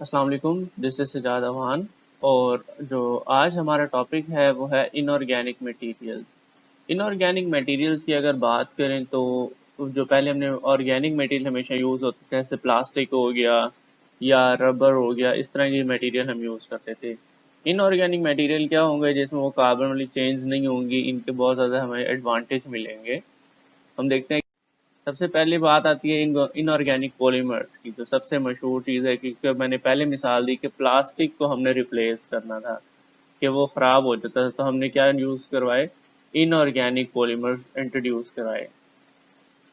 अस्सलाम वालेकुम, this is Sajjad Awan. और जो आज हमारा टॉपिक है वो है इनऑर्गेनिक मटेरियल्स। इनऑर्गेनिक मटेरियल्स की अगर बात करें तो जो पहले हमने ऑर्गेनिक मटेरियल हमेशा यूज़ होते थे, जैसे प्लास्टिक हो गया या रबर हो गया, इस तरह की मटेरियल हम यूज़ करते थे। इनऑर्गेनिक मटेरियल क्या होंगे जिसमें वो कार्बन वाली चेंज नहीं होंगी, इनके बहुत ज़्यादा हमें एडवांटेज मिलेंगे। हम देखते हैं सबसे पहली बात आती है इनऑर्गेनिक पॉलीमर्स की, जो सबसे मशहूर चीज़ है, क्योंकि मैंने पहले मिसाल दी कि प्लास्टिक को हमने रिप्लेस करना था कि वो ख़राब हो जाता था, तो हमने क्या यूज़ करवाए, इनऑर्गेनिक पॉलीमर्स इंट्रोड्यूस कराए।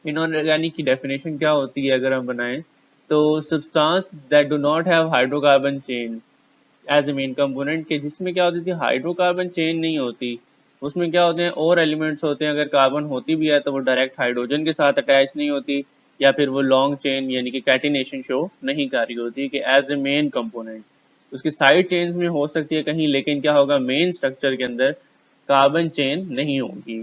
इनऑर्गेनिक की डेफिनेशन क्या होती है अगर हम बनाएं तो substance that do not have hydrocarbon chain as a main component, के जिसमें क्या होती थी, हाइड्रोकार्बन चेन नहीं होती। उसमें क्या होते हैं, और एलिमेंट्स होते हैं, अगर कार्बन होती भी है तो वो डायरेक्ट हाइड्रोजन के साथ अटैच नहीं होती, या फिर वो लॉन्ग चेन यानी कि कैटिनेशन शो नहीं कर रही होती कि एज ए मेन कंपोनेंट। उसकी साइड चेन्स में हो सकती है कहीं, लेकिन क्या होगा, मेन स्ट्रक्चर के अंदर कार्बन चेन नहीं होगी।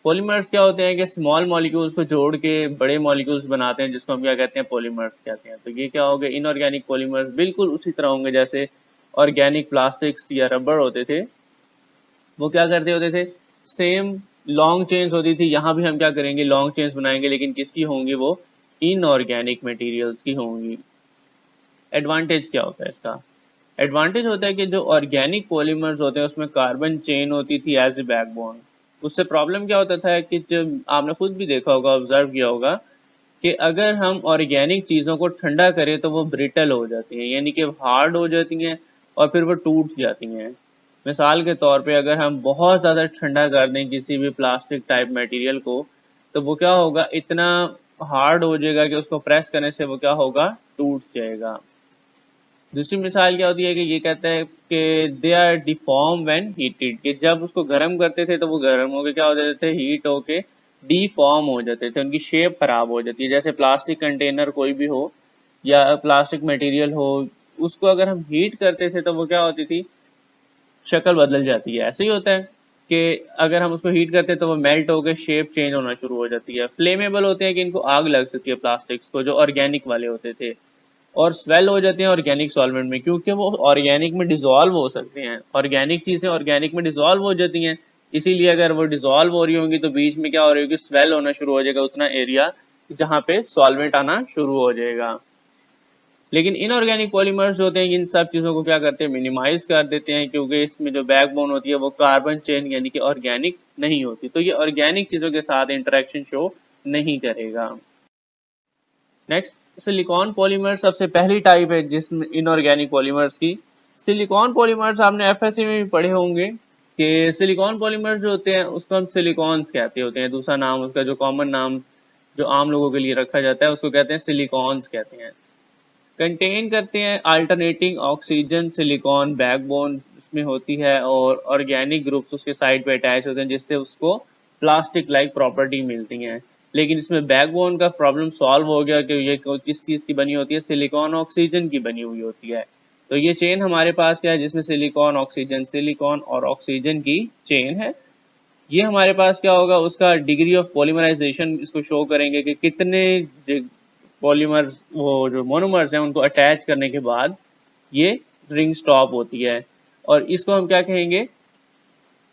पॉलीमर्स क्या होते हैं कि स्मॉल मॉलिक्यूल्स को जोड़ के बड़े मॉलिक्यूल्स बनाते हैं, जिसको हम क्या कहते हैं, पॉलीमर्स कहते हैं। तो ये क्या होंगे, इनऑर्गेनिक पॉलीमर्स बिल्कुल उसी तरह होंगे जैसे ऑर्गेनिक प्लास्टिक्स या रबर होते थे। वो क्या करते होते थे, सेम लॉन्ग चेन्स होती थी, यहाँ भी हम क्या करेंगे, लॉन्ग चेन्स बनाएंगे, लेकिन किसकी होंगी, वो इनऑर्गेनिक मटेरियल्स की होंगी। एडवांटेज क्या होता है इसका, एडवांटेज होता है कि जो ऑर्गेनिक पॉलीमर्स होते हैं उसमें कार्बन चेन होती थी एज ए बैकबोन। उससे प्रॉब्लम क्या होता था कि जब आपने खुद भी देखा होगा, ऑब्जर्व किया होगा, कि अगर हम ऑर्गेनिक चीज़ों को ठंडा करें तो वो ब्रिटल हो जाती हैं, यानी कि हार्ड हो जाती हैं और फिर वो टूट जाती हैं। मिसाल के तौर पे अगर हम बहुत ज़्यादा ठंडा कर दें किसी भी प्लास्टिक टाइप मटेरियल को, तो वो क्या होगा, इतना हार्ड हो जाएगा कि उसको प्रेस करने से वो क्या होगा, टूट जाएगा। दूसरी मिसाल क्या होती है कि ये कहता है कि they are deform when heated, कि जब उसको गर्म करते थे तो वो गर्म होके क्या हो जाते थे, हीट होके डिफॉर्म हो जाते थे, उनकी शेप खराब हो जाती है। जैसे प्लास्टिक कंटेनर कोई भी हो या प्लास्टिक मटेरियल हो, उसको अगर हम हीट करते थे तो वो क्या होती थी, शक्ल बदल जाती है। ऐसे ही होता है कि अगर हम उसको हीट करते हैं तो वो मेल्ट होकर शेप चेंज होना शुरू हो जाती है। फ्लेमेबल होते हैं कि इनको आग लग सकती है प्लास्टिक्स को, जो ऑर्गेनिक वाले होते थे। और स्वेल हो जाते हैं ऑर्गेनिक सॉल्वेंट में, क्योंकि वो ऑर्गेनिक में डिसॉल्व हो सकते हैं। ऑर्गेनिक चीज़ें ऑर्गेनिक में डिसॉल्व हो जाती हैं, इसीलिए अगर वो डिसॉल्व हो रही होंगी तो बीच में क्या हो रही होगी, स्वेल होना शुरू हो जाएगा उतना एरिया जहाँ पे सॉल्वेंट आना शुरू हो जाएगा। लेकिन इनऑर्गेनिक पॉलीमर्स होते हैं, इन सब चीज़ों को क्या करते हैं, मिनिमाइज कर देते हैं, क्योंकि इसमें जो बैकबोन होती है वो कार्बन चेन यानी कि ऑर्गेनिक नहीं होती, तो ये ऑर्गेनिक चीज़ों के साथ इंटरेक्शन शो नहीं करेगा। नेक्स्ट, सिलिकॉन पॉलीमर सबसे पहली टाइप है जिसमें इनऑर्गेनिक पॉलीमर्स की। सिलिकॉन पॉलीमर्स आपने एफएससी में भी पढ़े होंगे कि सिलिकॉन पॉलीमर्स जो होते हैं उसको हम सिलिकॉन्स कहते होते हैं। दूसरा नाम उसका, जो कॉमन नाम जो आम लोगों के लिए रखा जाता है, उसको कहते हैं सिलिकॉन्स कहते हैं। कंटेन करते हैं अल्टरनेटिंग ऑक्सीजन सिलिकॉन बैकबोन उसमें होती है, और ऑर्गेनिक ग्रुप्स उसके साइड पे अटैच होते हैं, जिससे उसको प्लास्टिक लाइक प्रॉपर्टी मिलती हैं। लेकिन इसमें बैकबोन का प्रॉब्लम सॉल्व हो गया कि ये किस चीज़ की बनी होती है, सिलिकॉन ऑक्सीजन की बनी हुई होती है। तो ये चेन हमारे पास क्या है, जिसमें सिलिकॉन और ऑक्सीजन की चेन है। ये हमारे पास क्या होगा, उसका डिग्री ऑफ पॉलीमराइजेशन इसको शो करेंगे कि कितने पॉलीमर्स, वो जो मोनोमर्स हैं, उनको अटैच करने के बाद ये रिंग स्टॉप होती है। और इसको हम क्या कहेंगे,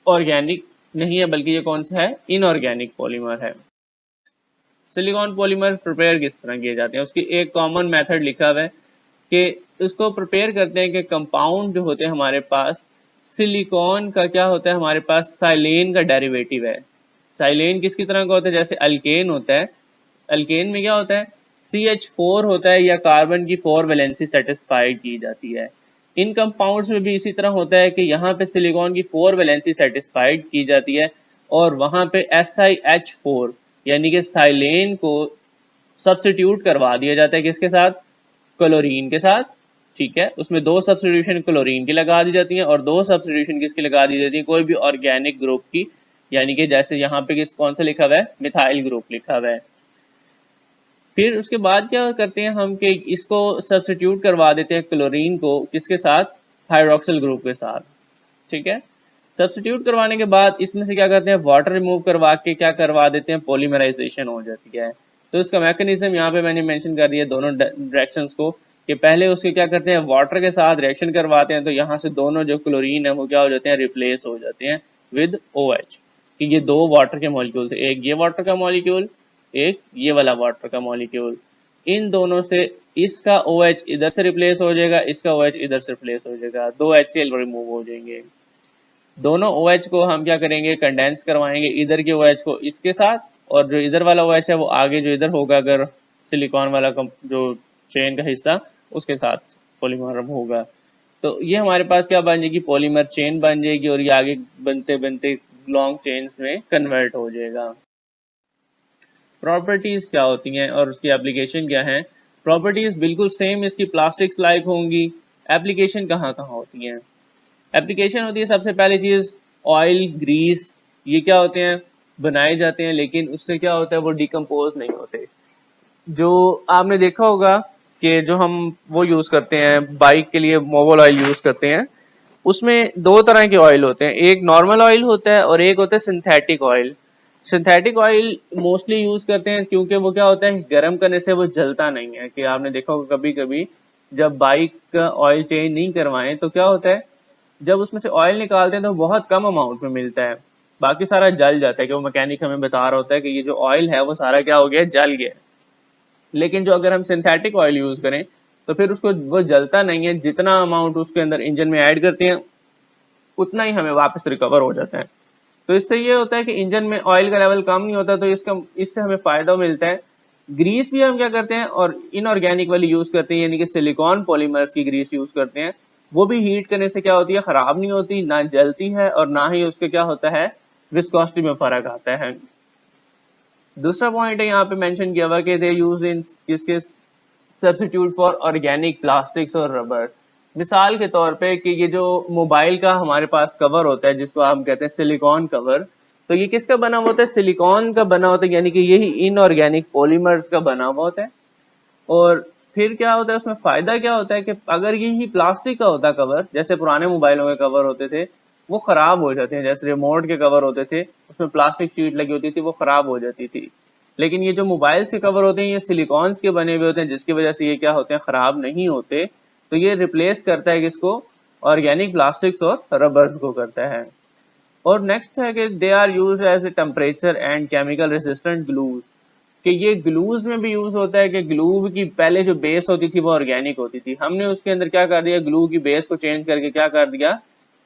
ऑर्गेनिक नहीं है, बल्कि ये कौन सा है, इनऑर्गेनिक पॉलीमर है। सिलिकॉन पॉलीमर प्रिपेयर किस तरह किए जाते हैं, उसकी एक कॉमन मेथड लिखा हुआ है कि इसको प्रिपेयर करते हैं कि कंपाउंड जो होते हैं हमारे पास, सिलिकॉन का क्या होता है, हमारे पास साइलेन का डेरिवेटिव है। साइलेन किसकी तरह का होता है, जैसे अल्केन होता है, अल्केन में क्या होता है, CH4 होता है, या कार्बन की 4 वैलेंसी सेटिस्फाइड की जाती है। इन कंपाउंड्स में भी इसी तरह होता है कि यहाँ पे सिलिकॉन की 4 वैलेंसी सेटिस्फाइड की जाती है, और वहाँ पे SiH4 यानी कि साइलेन को सब्स्टिट्यूट करवा दिया जाता है, किसके साथ, क्लोरीन के साथ। ठीक है, उसमें दो सब्स्टिट्यूशन क्लोरीन की लगा दी जाती हैं, और दो सब्स्टिट्यूशन किसकी लगा दी जाती है, कोई भी ऑर्गेनिक ग्रुप की, यानी कि जैसे यहाँ पे किस कौन सा लिखा हुआ है, मिथाइल ग्रुप लिखा हुआ है। फिर उसके बाद क्या करते हैं हम कि इसको सब्स्टिट्यूट करवा देते हैं क्लोरीन को, किसके साथ, हाइड्रोक्सिल ग्रुप के साथ। ठीक है, सब्स्टिट्यूट करवाने के बाद इसमें से क्या करते हैं, वाटर रिमूव करवा के क्या करवा देते हैं, पॉलीमराइजेशन हो जाती है। तो इसका मैकेनिज्म यहाँ पे मैंने मेंशन कर दिया दोनों डायरेक्शंस को, कि पहले उसके क्या करते हैं, वाटर के साथ रिएक्शन करवाते हैं, तो यहाँ से दोनों जो क्लोरीन है वो क्या हो जाते हैं, रिप्लेस हो जाते हैं विद OH। कि ये दो वाटर के मॉलिक्यूल थे, एक ये वाटर का मॉलिक्यूल, एक ये वाला वाटर का मॉलिक्यूल, इन दोनों से इसका OH इधर से रिप्लेस हो जाएगा, इसका OH इधर से रिप्लेस हो जाएगा, दो HCl रिमूव हो जाएंगे। दोनों OH को हम क्या करेंगे, कंडेंस करवाएंगे, इधर के OH को इसके साथ, और जो इधर वाला OH है वो आगे जो इधर होगा अगर सिलिकॉन वाला जो चेन का हिस्सा, उसके साथ पॉलीमर होगा। तो ये हमारे पास क्या बन जाएगी, पॉलीमर चेन बन जाएगी, और ये आगे बनते बनते लॉन्ग चेन्स में कन्वर्ट हो जाएगा। प्रॉपर्टीज क्या होती हैं और उसकी एप्लीकेशन क्या है। प्रॉपर्टीज बिल्कुल सेम इसकी प्लास्टिक्स लाइक होंगी। एप्लीकेशन कहाँ कहाँ होती हैं। एप्लीकेशन होती है सबसे पहली चीज ऑयल ग्रीस, ये क्या होते हैं, बनाए जाते हैं, लेकिन उससे क्या होता है वो डिकम्पोज नहीं होते। जो आपने देखा होगा कि जो हम वो यूज करते हैं बाइक के लिए, मोबिल ऑयल यूज करते हैं, उसमें दो तरह के ऑयल होते हैं, एक नॉर्मल ऑयल होता है और एक होता है synthetic oil. Synthetic oil mostly use करते हैं क्योंकि वो क्या होता है, गर्म करने से वो जलता नहीं है। कि आपने देखा होगा कभी कभी जब बाइक का ऑयल चेंज नहीं करवाएं तो क्या होता है, जब उसमें से ऑयल निकालते हैं तो बहुत कम अमाउंट में मिलता है, बाकी सारा जल जाता है। कि वो मैकेनिक हमें बता रहा होता है कि ये जो ऑयल है वो सारा क्या हो गया, जल गया। लेकिन जो अगर हम सिंथेटिक ऑयल यूज करें तो फिर उसको वो जलता नहीं है, जितना अमाउंट उसके अंदर इंजन में ऐड करते हैं उतना ही हमें वापस रिकवर हो जाता है। तो इससे ये होता है कि इंजन में ऑयल का लेवल कम नहीं होता, तो इससे हमें फायदा मिलता है। ग्रीस भी हम क्या करते हैं और इनऑर्गेनिक वाली यूज करते हैं, यानी कि सिलिकॉन पॉलीमर्स की ग्रीस यूज करते हैं। वो भी हीट करने से क्या होती है, खराब नहीं होती, ना जलती है, और ना ही उसके क्या होता है, विस्कोसिटी में फर्क आता है। दूसरा पॉइंट है यहाँ पे मेंशन किया हुआ कि दे यूज इन किसके सब्स्टिट्यूट फॉर ऑर्गेनिक प्लास्टिक्स और रबर। मिसाल के तौर पे कि ये जो मोबाइल का हमारे पास कवर होता है जिसको हम कहते हैं सिलिकॉन कवर, तो ये किसका बना हुआ होता है, सिलिकॉन का बना होता है, यानी कि यही इनऑर्गेनिक पॉलीमर्स का बना हुआ होता है। और फिर क्या होता है, उसमें फायदा क्या होता है कि अगर यही प्लास्टिक का होता कवर, जैसे पुराने मोबाइलों के कवर होते थे वो खराब हो जाते हैं, जैसे रिमोट के कवर होते थे उसमें प्लास्टिक शीट लगी होती थी वो खराब हो जाती थी। लेकिन ये जो मोबाइल्स के कवर होते हैं ये सिलिकॉन्स के बने हुए होते हैं, जिसकी वजह से ये क्या होते हैं, खराब नहीं होते। तो ये रिप्लेस करता है किसको, ऑर्गेनिक प्लास्टिक्स और रबर्स को करता है। और नेक्स्ट है कि they are use as a temperature and chemical resistant glues. कि ये ग्लूज में भी यूज होता है। कि ग्लू की पहले जो बेस होती थी वो ऑर्गेनिक होती थी, हमने उसके अंदर क्या कर दिया, ग्लू की बेस को चेंज करके क्या कर दिया,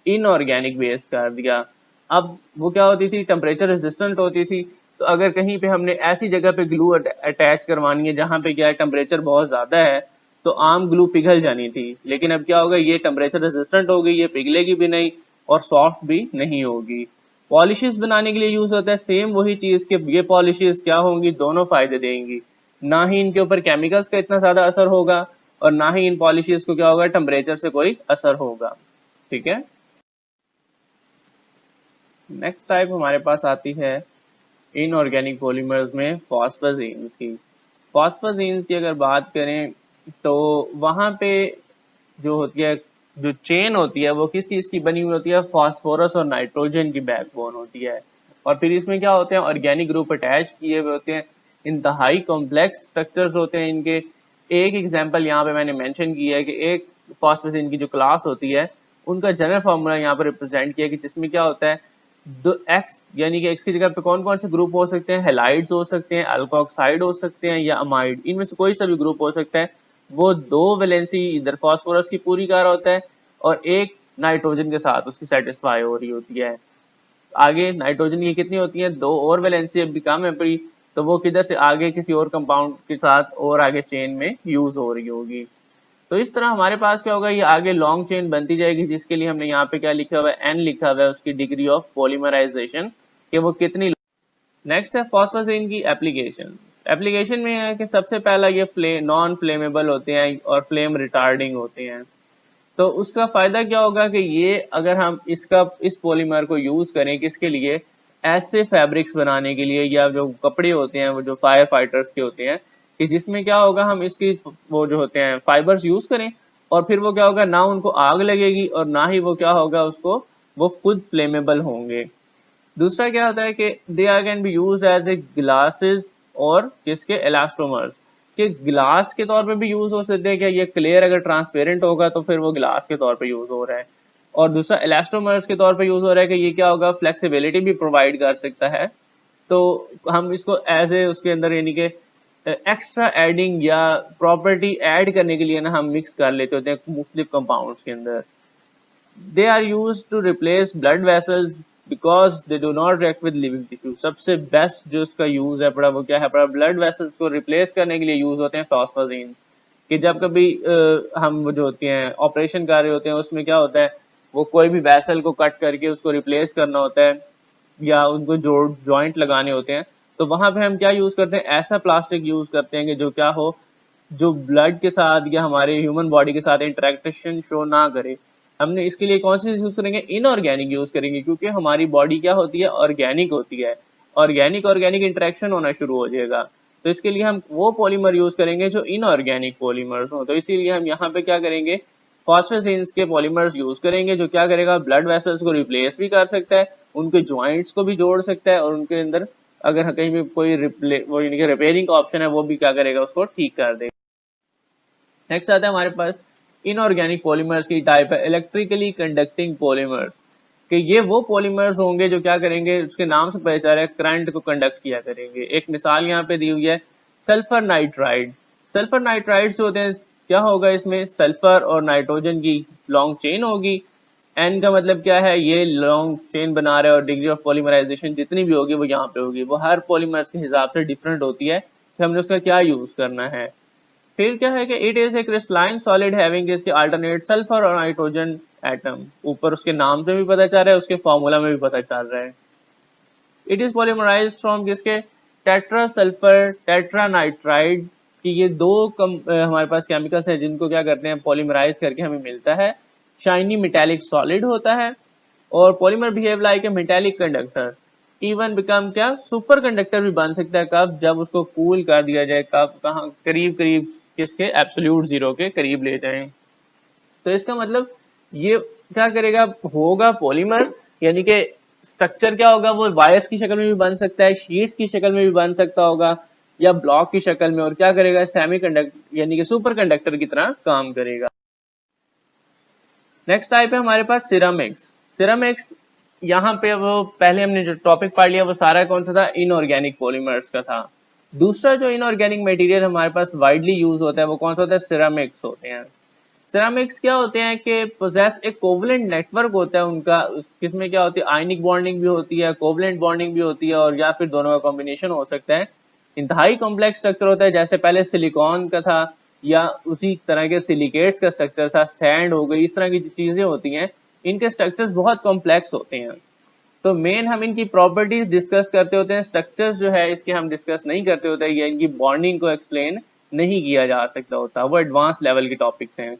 इनऑर्गेनिक बेस कर दिया। अब वो क्या होती थी, टेम्परेचर रेजिस्टेंट होती थी। तो अगर कहीं पे हमने ऐसी जगह पे ग्लू अटैच करवानी है जहां पे क्या है, टेम्परेचर बहुत ज्यादा है, तो आम ग्लू पिघल जानी थी। लेकिन अब क्या होगा, ये टेम्परेचर रेजिस्टेंट होगी, ये पिघलेगी भी नहीं और सॉफ्ट भी नहीं होगी। पॉलिशेस बनाने के लिए यूज होता है, सेम वही चीज के ये पॉलिशेस क्या होंगी, दोनों फायदे देंगी। ना ही इनके ऊपर केमिकल्स का इतना ज्यादा असर होगा और ना ही इन पॉलिशेस को क्या होगा, टेम्परेचर से कोई असर होगा। ठीक है। नेक्स्ट टाइप हमारे पास आती है इनऑर्गेनिक पॉलीमर्स में फॉस्फेजीन्स की। फॉस्फेजीन्स की अगर बात करें तो वहां पे जो होती है, जो चेन होती है वो किस चीज की बनी हुई होती है, फास्फोरस और नाइट्रोजन की बैकबोन होती है। और फिर इसमें क्या होते हैं, ऑर्गेनिक ग्रुप अटैच किए हुए होते हैं, इंतहाई कॉम्प्लेक्स स्ट्रक्चर्स होते हैं इनके। एक एग्जांपल यहाँ पे मैंने मेंशन किया है कि एक फॉस्फेजिन की जो क्लास होती है उनका जनरल फार्मूला यहाँ पर रिप्रेजेंट किया है, कि जिसमें क्या होता है, दो एक्स, यानी कि एक्स की जगह पे कौन कौन से ग्रुप हो सकते हैं, हेलाइड्स हो सकते हैं, अल्कोक्साइड हो सकते हैं या अमाइड, इनमें से कोई सा भी ग्रुप हो सकता है। वो दो वैलेंसी इधर फास्फोरस की पूरी कर होता है और एक नाइट्रोजन के साथ उसकी सेटिस्फाई हो रही होती है। आगे नाइट्रोजन की कितनी होती है, दो और वैलेंसी अभी कम है पड़ी, तो वो किधर से आगे किसी और कंपाउंड के साथ और आगे चेन में यूज हो रही होगी। तो इस तरह हमारे पास क्या होगा, ये आगे लॉन्ग चेन बनती जाएगी, जिसके लिए हमने यहाँ पे क्या लिखा हुआ है, एन लिखा हुआ है, उसकी डिग्री ऑफ पॉलीमराइजेशन कि वो कितनी। नेक्स्ट है फॉस्फेजिन की एप्लीकेशन। एप्लीकेशन में है कि सबसे पहला ये नॉन फ्लेमेबल होते हैं और फ्लेम रिटार्डिंग होते हैं। तो उसका फायदा क्या होगा कि ये अगर हम इस पॉलीमर को यूज करें किसके लिए, ऐसे फैब्रिक्स बनाने के लिए, या जो कपड़े होते हैं वो जो फायर फाइटर्स के होते हैं, कि जिसमें क्या होगा, हम इसकी वो जो होते हैं फाइबर्स यूज करें और फिर वो क्या होगा, ना उनको आग लगेगी और ना ही वो क्या होगा, उसको वो खुद फ्लेमेबल होंगे। दूसरा क्या होता है कि they are can be use as a glasses और किसके, इलास्टोमर्स। कि ग्लास के तौर पे भी यूज हो सकते हैं, क्या ये क्लियर अगर ट्रांसपेरेंट होगा तो फिर वो ग्लास के तौर पे यूज हो रहा है। और दूसरा इलास्टोमर्स के तौर पे यूज हो रहा है कि ये क्या होगा, फ्लेक्सिबिलिटी भी प्रोवाइड कर सकता है। तो हम इसको एज ए उसके अंदर यानी कि एक्स्ट्रा एडिंग या प्रॉपर्टी ऐड करने के लिए ना हम मिक्स कर लेते होते हैं मुख्तलिफ कंपाउंड्स के अंदर। They are use to replace blood vessels because they do not react with living tissue. सबसे बेस्ट जो उसका यूज है पड़ा वो क्या है पड़ा, ब्लड वेसल्स को रिप्लेस करने के लिए यूज होते हैं फॉस्फोजीन्स। कि जब कभी हम जो होती हैं ऑपरेशन कर रहे होते हैं उसमें क्या होता है, वो कोई भी वेसल को कट करके उसको रिप्लेस करना होता है या उनको जोड़ जॉइंट लगाने होते हैं, तो वहां पे हम क्या यूज करते हैं, ऐसा प्लास्टिक यूज करते हैं कि जो क्या हो, जो ब्लड के साथ या हमारे ह्यूमन बॉडी के साथ इंटरेक्शन शो ना करे। हमने इसके लिए कौन सी यूज करेंगे, इनऑर्गेनिक यूज करेंगे, क्योंकि हमारी बॉडी क्या होती है, ऑर्गेनिक होती है। ऑर्गेनिक ऑर्गेनिक इंटरेक्शन होना शुरू हो जाएगा, तो इसके लिए हम वो पॉलीमर यूज करेंगे जो इनऑर्गेनिक पॉलीमर्स हो। तो इसीलिए हम यहाँ पे क्या करेंगे, फॉस्फेसिन्स के पॉलीमर्स यूज करेंगे, जो क्या करेगा, ब्लड वेसल्स को रिप्लेस भी कर सकता है, उनके ज्वाइंट्स को भी जोड़ सकता है, और उनके अंदर अगर कहीं भी कोई वो यानी कि रिपेयरिंग का ऑप्शन है वो भी क्या करेगा, उसको ठीक कर देगा। नेक्स्ट आता है हमारे पास इनऑर्गेनिक पॉलीमर्स की टाइप है इलेक्ट्रिकली कंडक्टिंग पॉलीमर। कि ये वो पॉलीमर्स होंगे जो क्या करेंगे, उसके नाम से पता चल रहा है करंट को कंडक्ट किया करेंगे। एक मिसाल यहाँ पे दी हुई है सल्फर नाइट्राइड। सल्फर नाइट्राइड जो होते हैं, क्या होगा इसमें, सल्फर और नाइट्रोजन की लॉन्ग चेन होगी। एन का मतलब क्या है, ये लॉन्ग चेन बना रहा है, और डिग्री ऑफ पॉलीमराइजेशन जितनी भी होगी वो यहाँ पे होगी। वो हर पॉलीमर्स के हिसाब से डिफरेंट होती है कि हमने उसका क्या यूज करना है। फिर क्या है कि it is a crystalline solid having इसके अल्टरनेट सल्फर और नाइट्रोजन एटम। ऊपर उसके नाम से भी पता चल रहा है, उसके फॉर्मूला में भी पता चल रहा है। इट इज पॉलीमराइज फ्रॉम किसके, टेट्रा सल्फर टेट्रा नाइट्राइड की ये दो हमारे पास केमिकल्स हैं जिनको क्या करते हैं, पॉलीमराइज करके हमें मिलता है। शाइनी मेटेलिक सॉलिड होता है, और polymer behave like a metallic conductor. Even become क्या, सुपर कंडक्टर भी बन सकता है, कब, जब उसको कूल कर दिया जाए, कब, कहाँ, करीब करीब किसके, एब्सोल्यूट जीरो के करीब ले जाएं। तो इसका मतलब ये क्या करेगा, होगा पॉलीमर, यानी कि स्ट्रक्चर क्या होगा, वो वायर्स की शक्ल में भी बन सकता है, शीट्स की शक्ल में भी बन सकता होगा, या ब्लॉक की शक्ल में, और क्या करेगा, सेमी कंडक्टर यानी कि सुपर कंडक्टर की तरह काम करेगा। नेक्स्ट टाइप है हमारे पास सिरामिक्स। सिरामिक्स यहाँ पे वो पहले हमने जो टॉपिक पढ़ लिया वो सारा कौन सा था, इनऑर्गेनिक पॉलीमर्स का था। दूसरा जो इनऑर्गेनिक मटेरियल हमारे पास वाइडली यूज होता है वो कौन सा होता है, सिरामिक्स होते हैं। सिरामिक्स क्या होते हैं कि पोजेस एक कोवलेंट नेटवर्क होता है उनका, किसमें क्या होती है, आयनिक बॉन्डिंग भी होती है, कोवलेंट बॉन्डिंग भी होती है, और या फिर दोनों का कॉम्बिनेशन हो सकता है। इंतहाई कॉम्प्लेक्स स्ट्रक्चर होता है, जैसे पहले सिलिकॉन का था, या उसी तरह के सिलिकेट्स का स्ट्रक्चर था, सैंड हो गई, इस तरह की चीजें होती हैं, इनके स्ट्रक्चर्स बहुत कॉम्प्लेक्स होते हैं। तो मेन हम इनकी प्रॉपर्टीज डिस्कस करते होते हैं, स्ट्रक्चर्स जो है इसके हम डिस्कस नहीं करते होते, या इनकी बॉन्डिंग को एक्सप्लेन नहीं किया जा सकता होता, वो एडवांस लेवल के टॉपिक्स हैं।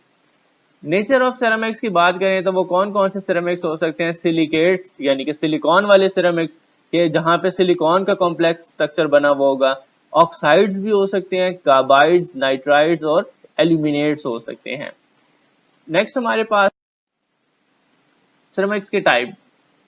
नेचर ऑफ सिरेमिक्स की बात करें तो वो कौन कौन से सिरेमिक्स हो सकते हैं, सिलिकेट्स यानी कि सिलिकॉन वाले सिरेमिक्स के जहां पे सिलिकॉन का कॉम्प्लेक्स स्ट्रक्चर बना हुआ होगा, ऑक्साइड्स भी हो सकते हैं, कार्बाइड्स, नाइट्राइड्स और एल्यूमिनेट्स हो सकते हैं। नेक्स्ट हमारे पास सिरेमिक्स के टाइप।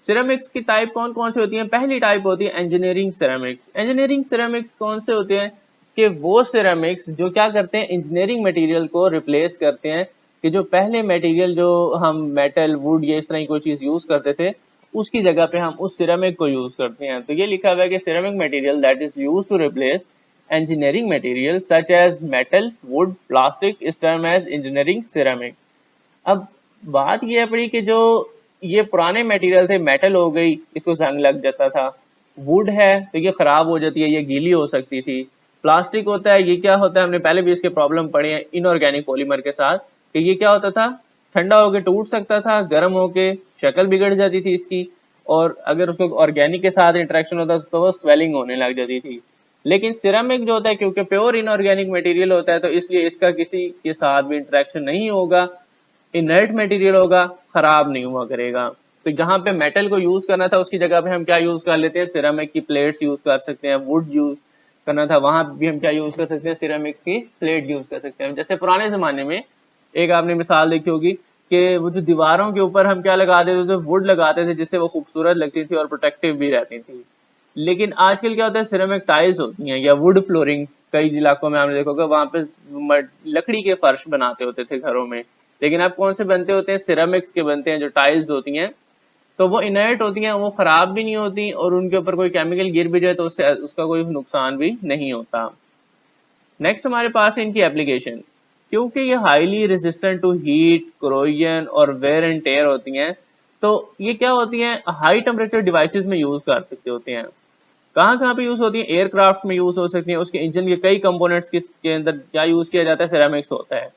सिरेमिक्स की टाइप कौन कौन सी होती हैं, पहली टाइप होती है इंजीनियरिंग सिरेमिक्स। इंजीनियरिंग सिरेमिक्स कौन से होते हैं, कि वो सिरेमिक्स जो क्या करते हैं, इंजीनियरिंग मटेरियल को रिप्लेस करते हैं, कि जो पहले मटेरियल जो हम मेटल, वुड या इस तरह की कोई चीज यूज करते थे उसकी जगह पे हम उस सिरेमिक को यूज करते हैं। तो ये लिखा हुआ है कि ceramic material that is use to replace engineering materials such as metal, wood, plastic is termed as engineering ceramic। अब बात ये पड़ी कि जो ये पुराने मटेरियल थे, मेटल हो गई, इसको जंग लग जाता था, वुड है तो ये खराब हो जाती है, ये गीली हो सकती थी, प्लास्टिक होता है, ये क्या होता है, हमने पहले भी इसके प्रॉब्लम पढ़े हैं इनऑर्गेनिक पॉलीमर के साथ, कि ये क्या होता था, ठंडा होके टूट सकता था, गर्म होके शक्ल बिगड़ जाती थी इसकी, और अगर उसको ऑर्गेनिक के साथ इंटरेक्शन होता तो वो स्वेलिंग होने लग जाती थी। लेकिन सिरेमिक जो होता है, क्योंकि प्योर इनऑर्गेनिक मटेरियल होता है, तो इसलिए इसका किसी के साथ भी इंटरेक्शन नहीं होगा, इनर्ट मटेरियल होगा, खराब नहीं हुआ करेगा। तो जहां पे मेटल को यूज करना था उसकी जगह पे हम क्या यूज कर लेते हैं, सिरेमिक की प्लेट्स यूज कर सकते हैं। वुड यूज करना था, वहां भी हम क्या यूज कर सकते हैं, सिरेमिक की प्लेट यूज कर सकते हैं। जैसे पुराने जमाने में एक आपने मिसाल देखी होगी कि वो जो दीवारों के ऊपर हम क्या लगा देते थे, वुड लगाते थे, जिससे वो खूबसूरत लगती थी और प्रोटेक्टिव भी रहती थी। लेकिन आजकल क्या होता है, सिरेमिक टाइल्स होती हैं या वुड फ्लोरिंग कई इलाकों में आपने देखा होगा वहां पे लकड़ी के फर्श बनाते होते थे घरों में, लेकिन अब कौन से बनते होते हैं, सिरेमिक्स के बनते हैं। जो टाइल्स होती हैं तो वो इनर्ट होती हैं, वो खराब भी नहीं होती, और उनके ऊपर कोई केमिकल गिर भी जाए तो उससे उसका कोई नुकसान भी नहीं होता। नेक्स्ट हमारे पास है इनकी एप्लीकेशन। क्योंकि ये highly resistant to heat, corrosion और वेयर एंड टेयर होती हैं, तो ये क्या होती हैं, हाई टेम्परेचर डिवाइसेस में यूज कर सकते होते हैं। कहाँ कहाँ पे यूज होती है, एयरक्राफ्ट में यूज हो सकती है, उसके इंजन के कई कंपोनेंट्स के अंदर क्या यूज किया जाता है, सिरेमिक्स होता है।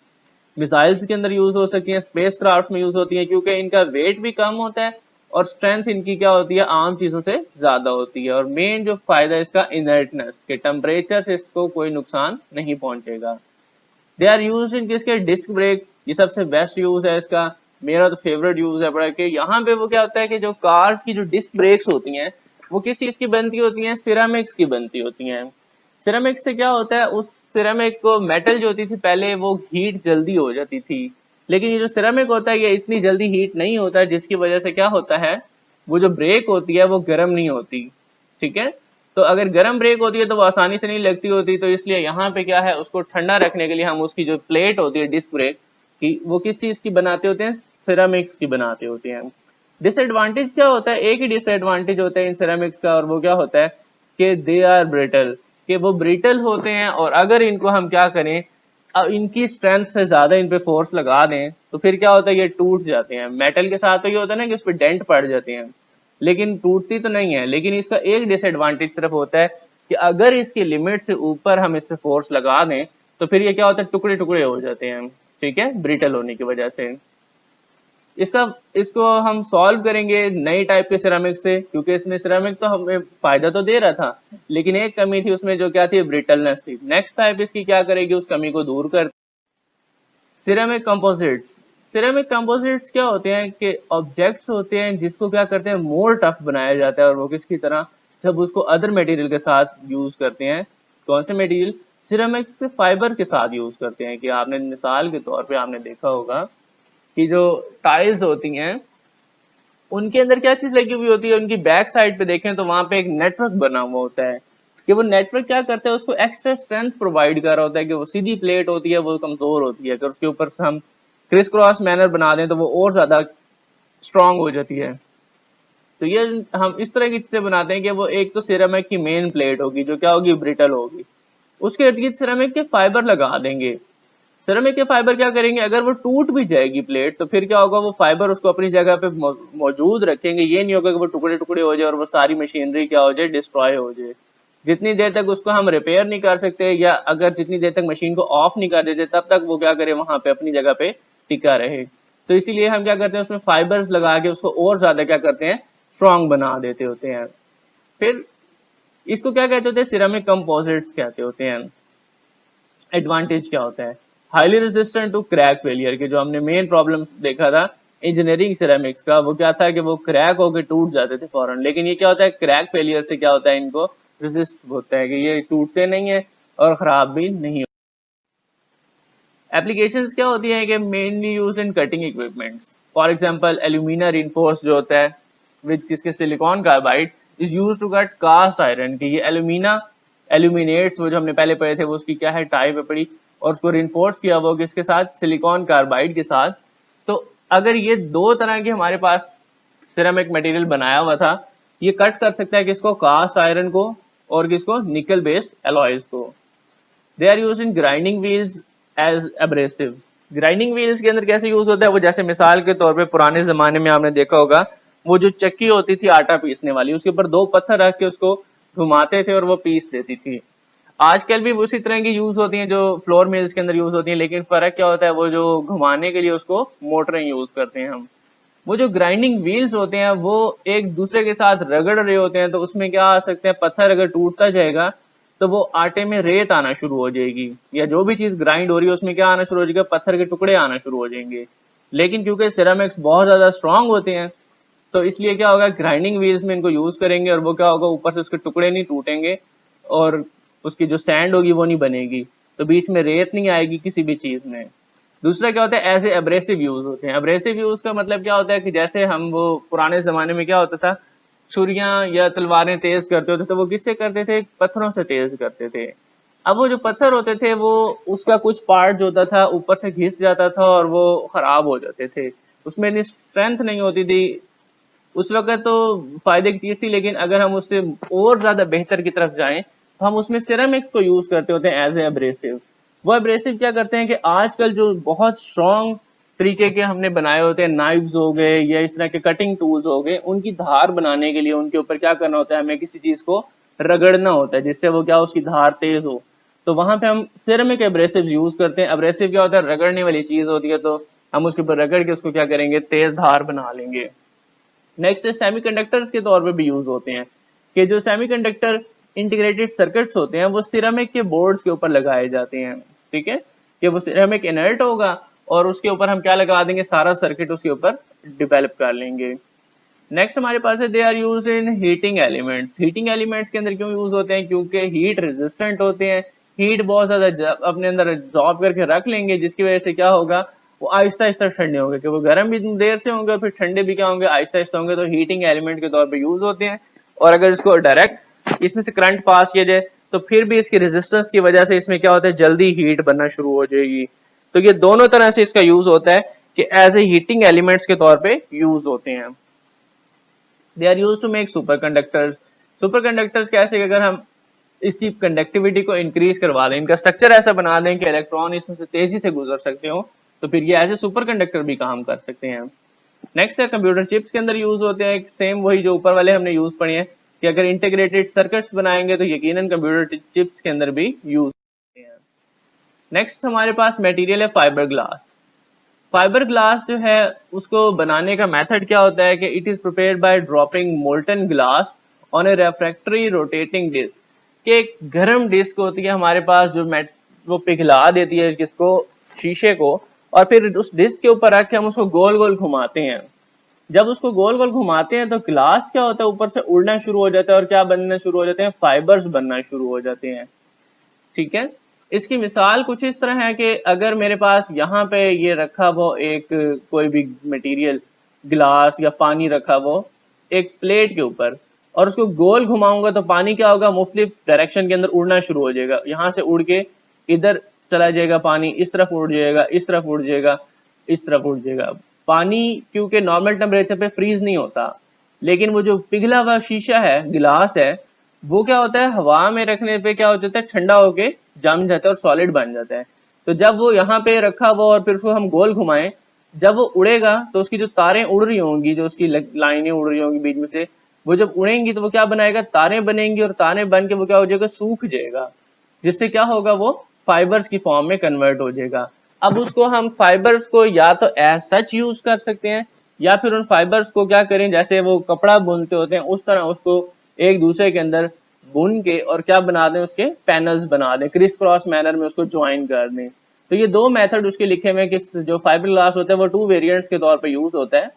मिसाइल्स के अंदर यूज हो सकती हैं, स्पेस क्राफ्ट में यूज होती हैं, क्योंकि इनका वेट भी कम होता है और स्ट्रेंथ इनकी क्या होती है, आम चीजों से ज्यादा होती है। और मेन जो फायदा है इसका, इनर्टनेस, के टेम्परेचर से इसको कोई नुकसान नहीं पहुंचेगा। दे आर यूज इन किसके, डिस्क ब्रेक, ये सबसे बेस्ट यूज है इसका। मेरा तो फेवरेट यूज है बड़ा, कि यहाँ पे वो क्या होता है कि जो कार्स की जो डिस्क ब्रेक्स होती हैं वो किस चीज की बनती होती हैं, सिरेमिक्स की बनती होती हैं। सिरेमिक्स से क्या होता है, उस सिरेमिक को, मेटल जो होती थी पहले वो हीट जल्दी हो जाती थी, लेकिन ये जो सिरेमिक होता है ये इतनी जल्दी हीट नहीं होता, जिसकी वजह से क्या होता है, वो जो ब्रेक होती है वो गर्म नहीं होती। ठीक है, तो अगर गर्म ब्रेक होती है तो वो आसानी से नहीं लगती होती, तो इसलिए यहाँ पे क्या है, उसको ठंडा रखने के लिए हम उसकी जो प्लेट होती है डिस्क ब्रेक की, वो किस चीज की बनाते होते हैं, सिरेमिक्स की बनाते होते हैं। डिसएडवांटेज क्या होता है, एक ही डिसएडवांटेज होता है इन सिरेमिक्स का, और वो क्या होता है कि दे आर ब्रिटल, कि वो ब्रिटल होते हैं, और अगर इनको हम क्या करें, इनकी स्ट्रेंथ से ज्यादा इन पे फोर्स लगा दें तो फिर क्या होता है, ये टूट जाते हैं। मेटल के साथ तो ये होता है ना कि उस पर डेंट पड़ जाते हैं, लेकिन टूटती तो नहीं है। लेकिन इसका एक डिसएडवांटेज सिर्फ होता है कि अगर इसकी लिमिट से ऊपर हम इस पे फोर्स लगा दें तो फिर ये क्या होता है, टुकड़े टुकड़े हो जाते हैं। ठीक है, ब्रिटल होने की वजह से। इसका इसको हम सॉल्व करेंगे नई टाइप के सिरेमिक से, क्योंकि इसमें सिरेमिक तो हमें फायदा तो दे रहा था, लेकिन एक कमी थी उसमें, जो क्या थी, ब्रिटलनेस थी। नेक्स्ट टाइप इसकी क्या करेगी, उस कमी को दूर कर। Ceramic composites. सिरेमिक कंपोजिट्स क्या होते हैं कि ऑब्जेक्ट्स होते हैं जिसको क्या करते हैं, मोर टफ बनाया जाता है, और वो किसकी तरह, जब उसको अदर मटेरियल के साथ यूज करते हैं। कौन से मटेरियल, सिरेमिक से फाइबर के साथ यूज करते हैं। कि आपने मिसाल के तौर पे आपने देखा होगा कि जो टाइल्स होती हैं उनके अंदर क्या चीज लगी हुई होती है, उनकी बैक साइड पे देखें तो वहां पे एक नेटवर्क बना हुआ होता है, कि वो नेटवर्क क्या करता है, उसको एक्स्ट्रा स्ट्रेंथ प्रोवाइड कर रहा होता है। कि वो सीधी प्लेट होती है वो कमजोर होती है, अगर उसके ऊपर से हम क्रिस क्रॉस मैनर बना दें तो वो और ज्यादा स्ट्रांग हो जाती है। तो ये हम इस तरह की चीजें बनाते हैं कि वो एक तो सिरेमिक की मेन प्लेट होगी जो क्या होगी, ब्रिटल होगी, उसके इर्द गिर्द सिरेमिक के फाइबर लगा देंगे। सिरेमिक के फाइबर क्या करेंगे, अगर वो टूट भी जाएगी प्लेट तो फिर क्या होगा, वो फाइबर उसको अपनी जगह पे मौजूद रखेंगे। ये नहीं होगा कि वो टुकड़े टुकड़े हो जाए और वो सारी मशीनरी क्या हो जाए, डिस्ट्रॉय हो जाए। जितनी देर तक उसको हम रिपेयर नहीं कर सकते, या अगर जितनी देर तक मशीन को ऑफ नहीं कर देते, तब तक वो क्या करे, वहां पे अपनी जगह पे टिका रहे। तो इसीलिए हम क्या करते हैं, उसमें फाइबर्स लगा के उसको और ज्यादा क्या करते हैं, स्ट्रांग बना देते होते हैं। फिर इसको क्या कहते होते हैं, सिरेमिक कंपोजिट्स कहते होते हैं। एडवांटेज क्या होता है, highly resistant to crack failure, के जो हमने मेन प्रॉब्लम देखा था इंजीनियरिंग सिरेमिक्स का, वो क्या था कि वो क्रैक होकर टूट जाते थे फौरन। लेकिन ये क्या होता है, क्रैक फेलियर से क्या होता है, इनको रेजिस्ट होता है, कि ये टूटते नहीं है और खराब भी नहीं होते। एप्लीकेशंस क्या होती है कि mainly use in cutting equipments. For example alumina reinforce जो होता है विद किसके, silicon carbide, is use to cut cast iron. की ये एल्यूमिना, एल्यूमिनेट्स वो जो हमने पहले पढ़े थे वो उसकी क्या है, टाइप है पड़ी, और उसको रिइंफोर्स किया वो किसके साथ, सिलिकॉन कार्बाइड के साथ। तो अगर ये दो तरह के हमारे पास सिरेमिक मटेरियल बनाया हुआ था, ये कट कर सकता है किसको, कास्ट आयरन को, और किसको, निकल बेस्ड एलॉयज को। They are use in grinding wheels as abrasives. Grinding wheels के अंदर कैसे यूज होता है, वो जैसे मिसाल के तौर पे पुराने जमाने में आपने देखा होगा, वो जो चक्की होती थी आटा पीसने वाली, उसके ऊपर दो पत्थर रख के उसको घुमाते थे और वो पीस देती थी। आजकल भी उसी तरह की यूज होती हैं जो फ्लोर मिल्स के अंदर यूज होती हैं, लेकिन फर्क क्या होता है, वो जो घुमाने के लिए उसको मोटरें यूज करते हैं हम। वो जो ग्राइंडिंग व्हील्स होते हैं वो एक दूसरे के साथ रगड़ रहे होते हैं, तो उसमें क्या आ सकते हैं, पत्थर अगर टूटता जाएगा तो वो आटे में रेत आना शुरू हो जाएगी, या जो भी चीज ग्राइंड हो रही है उसमें क्या आना शुरू हो जाएगा, पत्थर के टुकड़े आना शुरू हो जाएंगे। लेकिन क्योंकि सिरेमिक्स बहुत ज्यादा स्ट्रांग होते हैं, तो इसलिए क्या होगा, ग्राइंडिंग व्हील्स में इनको यूज करेंगे और वो क्या होगा, ऊपर से उसके टुकड़े नहीं टूटेंगे, और उसकी जो सैंड होगी वो नहीं बनेगी, तो बीच में रेत नहीं आएगी किसी भी चीज में। दूसरा क्या होता है, ऐसे एब्रेसिव यूज होते हैं। एब्रेसिव यूज का मतलब क्या होता है कि जैसे हम वो पुराने जमाने में क्या होता था, छुरियां या तलवारें तेज करते होते तो वो किससे करते थे, पत्थरों से तेज करते थे। अब वो जो पत्थर होते थे वो उसका कुछ पार्ट जो होता था ऊपर से घिस जाता था और वो खराब हो जाते थे, उसमें इतनी स्ट्रेंथ नहीं होती थी। उस वक्त तो फायदे की चीज थी, लेकिन अगर हम उससे और ज्यादा बेहतर की तरफ जाएं तो हम उसमें सिरेमिक्स को यूज करते होते हैं एज ए अब्रेसिव। वो अब्रेसिव क्या करते हैं कि आजकल जो बहुत स्ट्रॉन्ग तरीके के हमने बनाए होते हैं, नाइव्स हो गए या इस तरह के कटिंग टूल्स हो गए, उनकी धार बनाने के लिए उनके ऊपर क्या करना होता है, हमें किसी चीज को रगड़ना होता है जिससे वो क्या उसकी धार तेज हो। तो वहां पे हम सिरेमिक एब्रेसिव यूज करते हैं। एब्रेसिव क्या होता है, रगड़ने वाली चीज होती है, तो हम उसके ऊपर रगड़ के उसको क्या करेंगे, तेज धार बना लेंगे। नेक्स्ट सेमीकंडक्टर्स के तौर पे भी यूज होते हैं, कि जो सेमीकंडक्टर इंटीग्रेटेड सर्किट्स होते हैं वो सिरेमिक के बोर्ड्स के ऊपर लगाए जाते हैं। ठीक है, कि वो सिरेमिक इनर्ट होगा और उसके ऊपर हम क्या लगा देंगे, सारा सर्किट उसके ऊपर डिवेलप कर लेंगे। नेक्स्ट हमारे पास है, they are use in heating elements. Heating elements के अंदर क्यों यूज होते हैं, क्योंकि हीट रेजिस्टेंट होते हैं, हीट बहुत ज्यादा अपने अंदर एब्जॉर्ब करके रख लेंगे, जिसकी वजह से क्या होगा, वो आहिस्ता आहिस्ता ठंडे होंगे, कि वो गर्म भी देर से होंगे और फिर ठंडे भी क्या होंगे, आहिस्ता आहिस्ता होंगे। तो हीटिंग एलिमेंट के तौर पर यूज होते हैं। और अगर इसको डायरेक्ट इसमें से करंट पास किया जाए तो फिर भी इसकी रेजिस्टेंस की वजह से इसमें क्या होता है, जल्दी हीट बनना शुरू हो जाएगी। तो ये दोनों तरह से इसका यूज होता है, कि एज ए हीटिंग एलिमेंट्स के तौर पे यूज होते हैं। They are use to make superconductors. Superconductors कैसे, अगर हम इसकी कंडक्टिविटी को इंक्रीज करवा दें, इनका स्ट्रक्चर ऐसा बना दें कि इलेक्ट्रॉन इसमें से तेजी से गुजर सकते हो, तो फिर ये एज ए सुपर कंडक्टर भी काम कर सकते हैं। नेक्स्ट है, कंप्यूटर चिप्स के अंदर यूज होते हैं, सेम वही जो ऊपर वाले हमने यूज पढ़े हैं, कि अगर इंटीग्रेटेड सर्किट्स बनाएंगे तो यकीनन कंप्यूटर चिप्स के अंदर भी यूज होते हैं। नेक्स्ट हमारे पास मटेरियल है फाइबर ग्लास। फाइबर ग्लास जो है उसको बनाने का मेथड क्या होता है, कि it is prepared by dropping molten glass on a refractory rotating disc. कि एक गर्म डिस्क होती है हमारे पास जो वो पिघला देती है किसको, शीशे को, और फिर उस डिस्क के ऊपर रख के हम उसको गोल गोल घुमाते हैं। जब उसको गोल गोल घुमाते हैं तो ग्लास क्या होता है, ऊपर से उड़ना शुरू हो जाता है और क्या बनना शुरू हो जाते हैं, फाइबर्स बनना शुरू हो जाते हैं। ठीक है, इसकी मिसाल कुछ इस तरह है कि अगर मेरे पास यहाँ पे ये रखा वो एक कोई भी मटेरियल, ग्लास या पानी रखा वो एक प्लेट के ऊपर, और उसको गोल घुमाऊंगा तो पानी क्या होगा, मुख्तलिफ डायरेक्शन के अंदर उड़ना शुरू हो जाएगा। यहाँ से उड़ के इधर चला जाएगा पानी, इस तरफ उड़ जाएगा, इस तरफ उड़ जाएगा, इस तरफ उड़ जाएगा। पानी क्योंकि नॉर्मल टेम्परेचर पे फ्रीज नहीं होता, लेकिन वो जो पिघला हुआ शीशा है, गिलास है, वो क्या होता है, हवा में रखने पे क्या हो जाता है, ठंडा होके जम जाता है और सॉलिड बन जाता है। तो जब वो यहाँ पे रखा हुआ और फिर उसको हम गोल घुमाएं, जब वो उड़ेगा तो उसकी जो तारें उड़ रही होंगी, जो उसकी लाइनें उड़ रही होंगी बीच में से, वो जब उड़ेंगी तो वो क्या बनाएगा, तारें बनेंगी, और तारें बन के वो क्या हो जाएगा, सूख जाएगा, जिससे क्या होगा, वो फाइबर्स की फॉर्म में कन्वर्ट हो जाएगा। अब उसको हम फाइबर्स को या तो एज सच यूज कर सकते हैं, या फिर उन फाइबर्स को क्या करें, जैसे वो कपड़ा बुनते होते हैं उस तरह उसको एक दूसरे के अंदर बुन के और क्या बना दें, उसके पैनल्स बना दें, क्रिस क्रॉस मैनर में उसको ज्वाइन कर दें। तो ये दो मेथड उसके लिखे हुए हैं कि जो फाइबर ग्लास होता है वो टू वेरिएंट्स के तौर पे यूज होता है,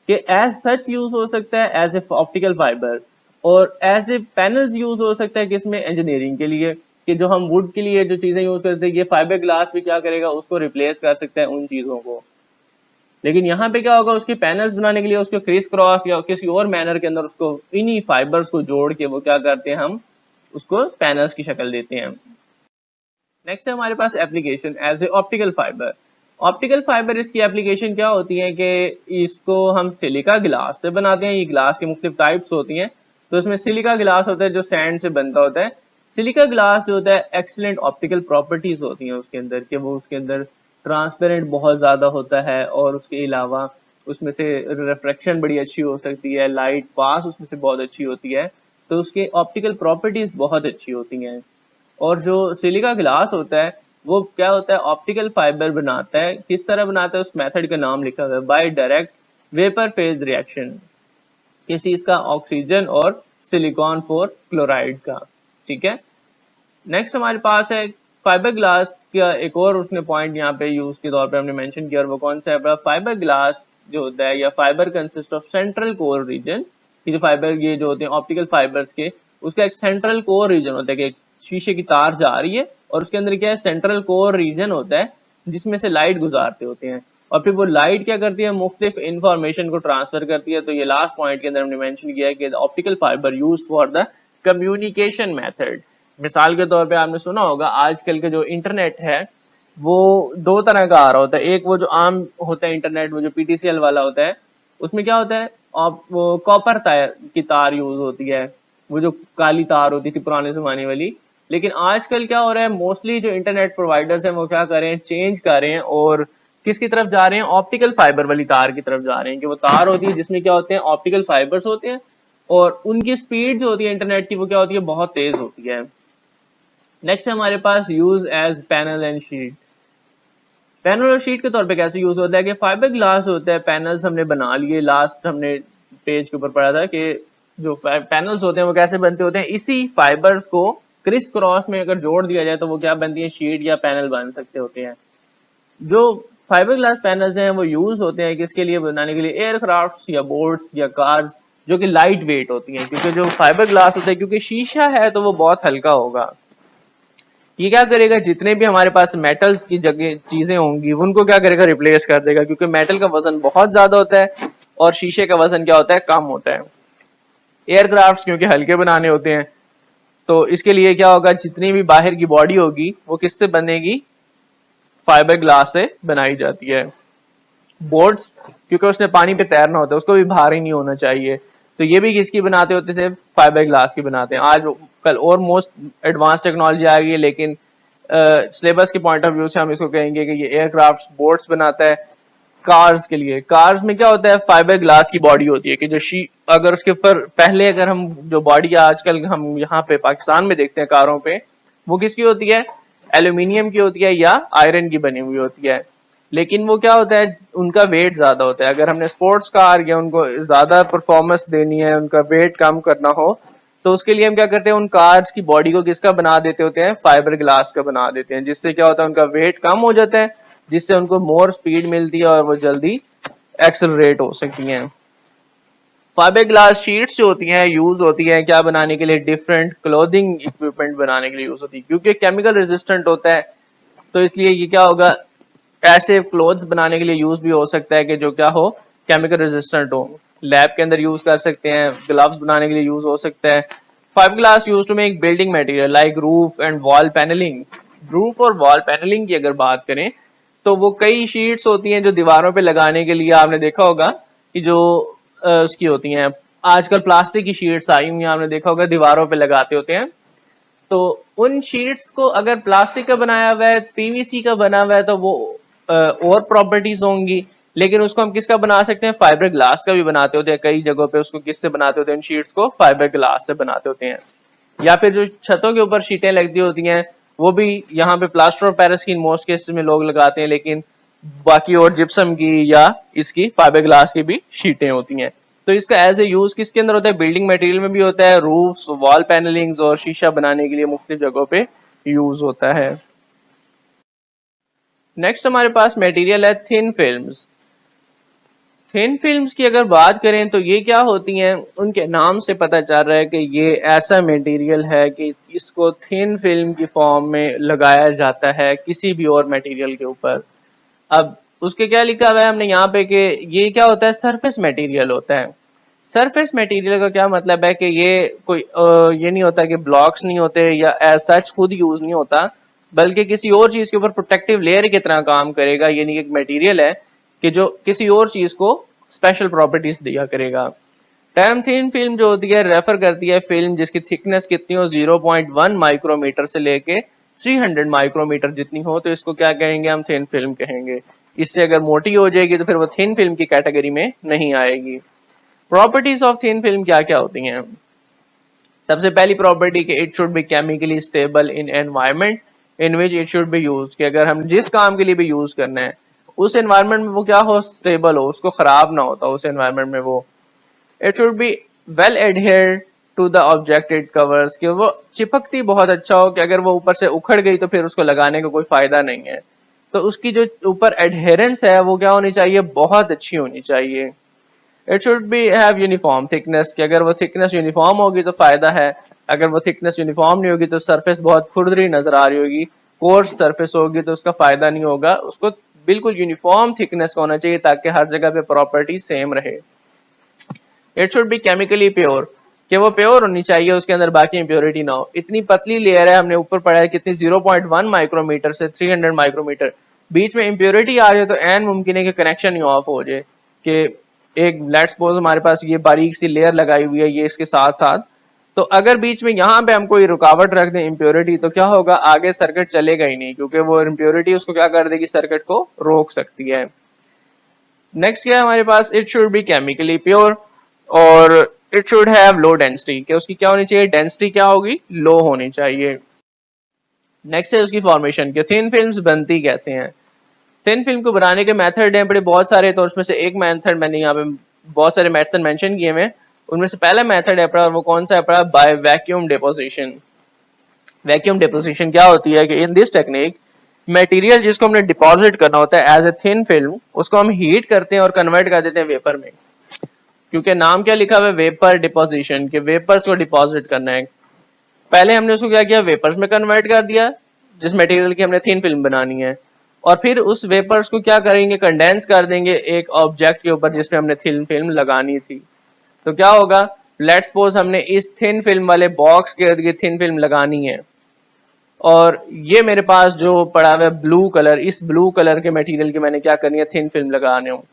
कि एज सच यूज हो सकता है एज ए ऑप्टिकल फाइबर, और एज ए पैनल्स यूज हो सकता है कि इसमें इंजीनियरिंग के लिए, कि जो हम वुड के लिए जो चीजें यूज करते हैं, ये फाइबर ग्लास भी क्या करेगा, उसको रिप्लेस कर सकता है उन चीजों को। लेकिन यहाँ पे क्या होगा, उसके पैनल्स बनाने के लिए उसको क्रिस क्रॉस या किसी और मैनर के अंदर उसको इन्हीं फाइबर्स को जोड़ के वो क्या करते हैं, हम उसको पैनल्स की शक्ल देते हैं। नेक्स्ट है हमारे पास application as a optical fibre. Optical fibre इसकी एप्लीकेशन क्या होती है, कि इसको हम सिलिका ग्लास से बनाते हैं। ये ग्लास के मुख्तलिफ टाइप्स होती हैं, तो इसमें सिलिका ग्लास होता है जो सैंड से बनता होता है। सिलिका ग्लास जो होता है एक्सीलेंट ऑप्टिकल प्रॉपर्टीज होती हैं उसके अंदर, कि वो उसके अंदर ट्रांसपेरेंट बहुत ज्यादा होता है, और उसके अलावा उसमें से रिफ्रैक्शन बड़ी अच्छी हो सकती है, लाइट पास उसमें से बहुत अच्छी होती है, तो उसके ऑप्टिकल प्रॉपर्टीज बहुत अच्छी होती हैं। और जो सिलिका ग्लास होता है वो क्या होता है, ऑप्टिकल फाइबर बनाता है। किस तरह बनाता है, उस मेथड का नाम लिखा हुआ है, by direct vapour phase reaction, किसी इसका ऑक्सीजन और सिलिकॉन फॉर क्लोराइड का। ठीक है, नेक्स्ट हमारे पास है फाइबर ग्लास का एक और उसने पॉइंट यहाँ पे यूज के तौर पे हमने मेंशन किया, और वो कौन सा है, फाइबर ग्लास जो होता है या fibre consist of central core region. ये जो फाइबर ये जो होते हैं ऑप्टिकल फाइबर्स के, उसका एक सेंट्रल कोर रीजन होता है, कि शीशे की तार जा रही है और उसके अंदर क्या है, सेंट्रल कोर रीजन होता है जिसमें से लाइट गुजारते होते हैं, और फिर वो लाइट क्या करती है, मुख्तलिफ इंफॉर्मेशन को ट्रांसफर करती है। तो ये लास्ट पॉइंट के अंदर हमने मेंशन किया है कि optical fibre use for the communication method, मिसाल के तौर पे आपने सुना होगा आजकल के जो इंटरनेट है वो दो तरह का आ रहा होता है। एक वो जो आम होता है इंटरनेट, वो जो पीटीसीएल वाला होता है, उसमें क्या होता है, आप वो कॉपर तार की तार यूज होती है, वो जो काली तार होती थी पुराने जमाने वाली। लेकिन आजकल क्या हो रहा है, मोस्टली जो इंटरनेट प्रोवाइडर्स हैं वो क्या कर रहे हैं, चेंज कर रहे हैं और किसकी तरफ जा रहे हैं, ऑप्टिकल फाइबर वाली तार की तरफ जा रहे हैं। कि वो तार होती है जिसमें क्या होते हैं, ऑप्टिकल फाइबर्स होते हैं और उनकी स्पीड जो होती है इंटरनेट की वो क्या होती है, बहुत तेज होती है। नेक्स्ट है हमारे पास use as panel and sheet. Panel और शीट के तौर पे कैसे यूज होता है कि फाइबर ग्लास होता है, पैनल्स हमने बना लिए, लास्ट हमने पेज के ऊपर पढ़ा था कि जो पैनल्स होते हैं वो कैसे बनते होते हैं, इसी फाइबर्स को क्रिस क्रॉस में अगर जोड़ दिया जाए तो वो क्या बनती है, शीट या पैनल बन सकते होते हैं। जो फाइबर ग्लास पैनल्स हैं वो यूज होते हैं किसके लिए, बनाने के लिए एयरक्राफ्ट या बोट्स या कार्स जो कि लाइट वेट होती हैं। क्योंकि जो फाइबर ग्लास होता है, क्योंकि शीशा है तो वो बहुत हल्का होगा, ये क्या करेगा, जितने भी हमारे पास मेटल्स की जगह चीजें होंगी उनको क्या करेगा, रिप्लेस कर देगा। क्योंकि मेटल का वजन बहुत ज्यादा होता है और शीशे का वजन क्या होता है, कम होता है। एयरक्राफ्ट क्योंकि हल्के बनाने होते हैं तो इसके लिए क्या होगा, जितनी भी बाहर की बॉडी होगी वो किससे बनेगी, फाइबर ग्लास से बनाई जाती है। बोट्स क्योंकि उसने पानी पे तैरना होता है, उसको भी भारी नहीं होना चाहिए, तो ये भी किसकी बनाते होते थे, फाइबर ग्लास की बनाते हैं। आज कल और मोस्ट एडवांस टेक्नोलॉजी आ गई है, लेकिन सिलेबस के पॉइंट ऑफ व्यू से हम इसको कहेंगे कि ये एयरक्राफ्ट बोट्स बनाता है। कार्स के लिए, कार्स में क्या होता है, फाइबर ग्लास की बॉडी होती है कि जो अगर उसके ऊपर पहले अगर हम जो बॉडी आजकल हम यहाँ पे पाकिस्तान में देखते हैं कारों पे, वो किसकी होती है, एल्यूमिनियम की होती है या आयरन की बनी हुई होती है। लेकिन वो क्या होता है, उनका वेट ज्यादा होता है। अगर हमने स्पोर्ट्स कार या उनको ज्यादा परफॉर्मेंस देनी है, उनका वेट कम करना हो, तो उसके लिए हम क्या करते हैं, उन कार्स की बॉडी को किसका बना देते होते हैं, फाइबर ग्लास का बना देते हैं। जिससे क्या होता है, उनका वेट कम हो जाता है, जिससे उनको मोर स्पीड मिलती है और वो जल्दी एक्सेलरेट हो सकती हैं। फाइबर ग्लास शीट्स जो होती हैं यूज होती है क्या बनाने के लिए, डिफरेंट क्लोथिंग इक्विपमेंट बनाने के लिए यूज होती है। क्योंकि केमिकल रेजिस्टेंट होता है तो इसलिए ये क्या होगा, ऐसे क्लोथ्स बनाने के लिए यूज भी हो सकता है कि जो क्या हो, केमिकल रेजिस्टेंट हो। लैब के अंदर यूज कर सकते हैं, ग्लव्स बनाने के लिए यूज हो सकता है। Fibre glass use to make building material like roof and wall panelling. Roof और वॉल पैनलिंग की अगर बात करें तो वो कई शीट्स होती हैं जो दीवारों पे लगाने के लिए, आपने देखा होगा कि जो उसकी होती हैं, आजकल प्लास्टिक की शीट्स आई हुई हैं, आपने देखा होगा दीवारों पे लगाते होते हैं। तो उन शीट्स को अगर प्लास्टिक का बनाया हुआ है, पीवीसी का बना हुआ है, तो वो और प्रॉपर्टीज होंगी। लेकिन उसको हम किसका बना सकते हैं, फाइबर ग्लास का भी बनाते होते हैं। कई जगहों पे उसको किससे बनाते होते हैं, उन शीट्स को फाइबर ग्लास से बनाते होते हैं। या फिर जो छतों के ऊपर शीटें लगती होती हैं वो भी यहाँ पे प्लास्टर ऑफ पेरिस की मोस्ट केसेस में लोग लगाते हैं, लेकिन बाकी और जिप्सम की या इसकी फाइबर ग्लास की भी शीटें होती हैं। तो इसका एज ए यूज किसके अंदर होता है, बिल्डिंग मटेरियल में भी होता है, रूफ्स, वॉल पैनलिंग्स और शीशा बनाने के लिए मुख्तलिफ जगहों पे यूज होता है। नेक्स्ट हमारे पास मटेरियल है थिन फिल्म्स। थिन फिल्म्स की अगर बात करें तो ये क्या होती हैं, उनके नाम से पता चल रहा है कि ये ऐसा मटेरियल है कि इसको थिन फिल्म की फॉर्म में लगाया जाता है किसी भी और मटेरियल के ऊपर। अब उसके क्या लिखा हुआ है हमने यहाँ पे कि ये क्या होता है, सरफेस मटेरियल होता है। सरफेस मटेरियल का क्या मतलब है कि ये कोई ये नहीं होता कि ब्लॉक्स नहीं होते या एज सच खुद यूज नहीं होता, बल्कि किसी और चीज के ऊपर प्रोटेक्टिव लेयर की तरह काम करेगा। यानी एक मटेरियल है कि जो किसी और चीज को स्पेशल प्रॉपर्टीज दिया करेगा। टर्म थिन फिल्म जो होती है रेफर करती है फिल्म जिसकी थिकनेस कितनी हो, 0.1 माइक्रोमीटर से लेके 300 माइक्रोमीटर जितनी हो, तो इसको क्या कहेंगे, हम थिन फिल्म कहेंगे। इससे अगर मोटी हो जाएगी तो फिर वो थिन फिल्म की कैटेगरी में नहीं आएगी। प्रॉपर्टीज ऑफ थिन फिल्म क्या क्या होती हैं, सबसे पहली प्रॉपर्टी कि it should be chemically stable in environment in which it should B use, कि अगर हम जिस काम के लिए भी यूज करना है उस एनवायरनमेंट में वो क्या हो, स्टेबल हो, उसको खराब ना होता उस एनवायरनमेंट में वो। It should be well adhere to the object it covers, कि वो चिपकती बहुत अच्छा हो, कि अगर वो ऊपर से उखड़ गई तो फिर उसको लगाने का कोई फायदा नहीं है। तो उसकी जो ऊपर एडहेरेंस है वो क्या होनी चाहिए, बहुत अच्छी होनी चाहिए। It should B have uniform thickness, कि अगर वो थिकनेस यूनिफॉर्म होगी तो फायदा है, अगर वो थिकनेस यूनिफॉर्म नहीं होगी तो सरफेस बहुत खुरदरी नजर आ रही होगी, कोर्स सरफेस होगी तो उसका फायदा नहीं होगा। उसको बिल्कुल यूनिफॉर्म थिकनेस का होना चाहिए ताकि हर जगह पे प्रॉपर्टी सेम रहे। It should be chemically pure, कि वो प्योर होनी चाहिए, उसके अंदर बाकी इम्प्योरिटी ना हो। इतनी पतली लेयर है, हमने ऊपर पढ़ा है कितनी 0.1 माइक्रोमीटर से 300 माइक्रोमीटर, बीच में इम्प्योरिटी आ जाए तो एन मुमकिन है कि कनेक्शन ही ऑफ हो जाए। कि एक लेट्स सपोज हमारे पास ये बारीक सी लेयर लगाई हुई है ये इसके साथ साथ, तो अगर बीच में यहाँ पे हम कोई रुकावट रख दें इम्प्योरिटी, तो क्या होगा, आगे सर्किट चलेगा ही नहीं, क्योंकि वो इम्प्योरिटी उसको क्या कर देगी, सर्किट को रोक सकती है। नेक्स्ट क्या है हमारे पास, it should be chemically pure और it should have low density, कि उसकी क्या होनी चाहिए, डेंसिटी क्या होगी, लो होनी चाहिए। नेक्स्ट है उसकी फॉर्मेशन, कि थिन फिल्म्स बनती कैसे हैं। थिन फिल्म को बनाने के मेथड हैं बड़े बहुत सारे, तो उसमें से एक मेथड मैंने यहाँ पे बहुत सारे मेथड मेंशन किए हैं, उनमें से पहला मेथड है अपना, वो कौन सा है अपना, by vacuum deposition. Vacuum deposition क्या होती है कि इन दिस टेक्निक मटेरियल जिसको हमने डिपॉजिट करना होता है एज ए थिन फिल्म, उसको हम हीट करते हैं और कन्वर्ट कर देते हैं वेपर में, क्योंकि नाम क्या लिखा हुआ है, वेपर डिपोजिशन, के वेपर्स को डिपॉजिट करना है। पहले हमने उसको क्या किया, वेपर्स में कन्वर्ट कर दिया जिस मटेरियल की हमने थिन फिल्म बनानी है, और फिर उस वेपर्स को क्या करेंगे, कंडेंस कर देंगे एक ऑब्जेक्ट के ऊपर जिसमें हमने थिन फिल्म लगानी थी। तो क्या होगा, लेट्स सपोज हमने इस थिन फिल्म वाले बॉक्स के इर्द गिर्द थिन फिल्म लगानी है, और ये मेरे पास जो पड़ा हुआ है ब्लू कलर, इस ब्लू कलर के मटेरियल की मैंने क्या करनी है, थिन फिल्म लगाने हो।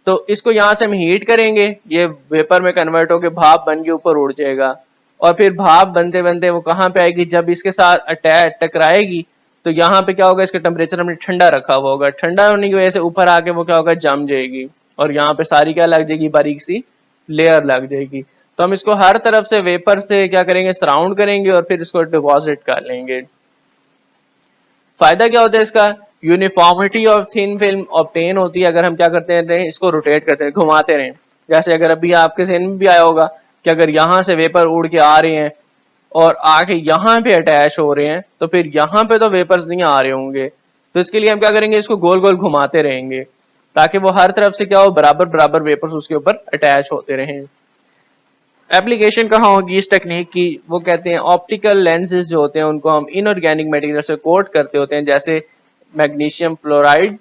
तो इसको यहाँ से हम हीट करेंगे, ये वेपर में कन्वर्ट होकर भाप बन के ऊपर उड़ जाएगा, और फिर भाप बनते बनते वो कहाँ पे आएगी, जब इसके साथ अटैच टकराएगी तो यहाँ पे क्या होगा, इसका टेम्परेचर हमने ठंडा रखा हुआ होगा, ठंडा होने की वजह से ऊपर आके वो क्या होगा, जम जाएगी, और यहाँ पे सारी क्या लग जाएगी, बारीक सी लेयर लग जाएगी। तो हम इसको हर तरफ से वेपर से क्या करेंगे, सराउंड करेंगे और फिर इसको डिपॉजिट कर लेंगे। फायदा क्या होता है इसका, uniformity of thin film obtain होती है अगर हम क्या करते हैं, इसको रोटेट करते हैं, घुमाते रहें। जैसे अगर अभी आपके ज़हन में भी आया होगा कि अगर यहाँ से वेपर उड़ के आ रहे हैं और आके यहाँ पे अटैच हो रहे हैं, तो फिर यहाँ पे तो वेपर्स नहीं आ रहे होंगे, तो इसके लिए हम क्या करेंगे, इसको गोल गोल घुमाते रहेंगे ताकि वो हर तरफ से क्या हो, बराबर बराबर वेपर्स उसके ऊपर अटैच होते रहें। एप्लीकेशन कहाँ होगी इस टेक्निक की, वो कहते हैं ऑप्टिकल लेंसेज जो होते हैं उनको हम इनऑर्गेनिक मटेरियल से कोट करते होते हैं, जैसे magnesium fluoride,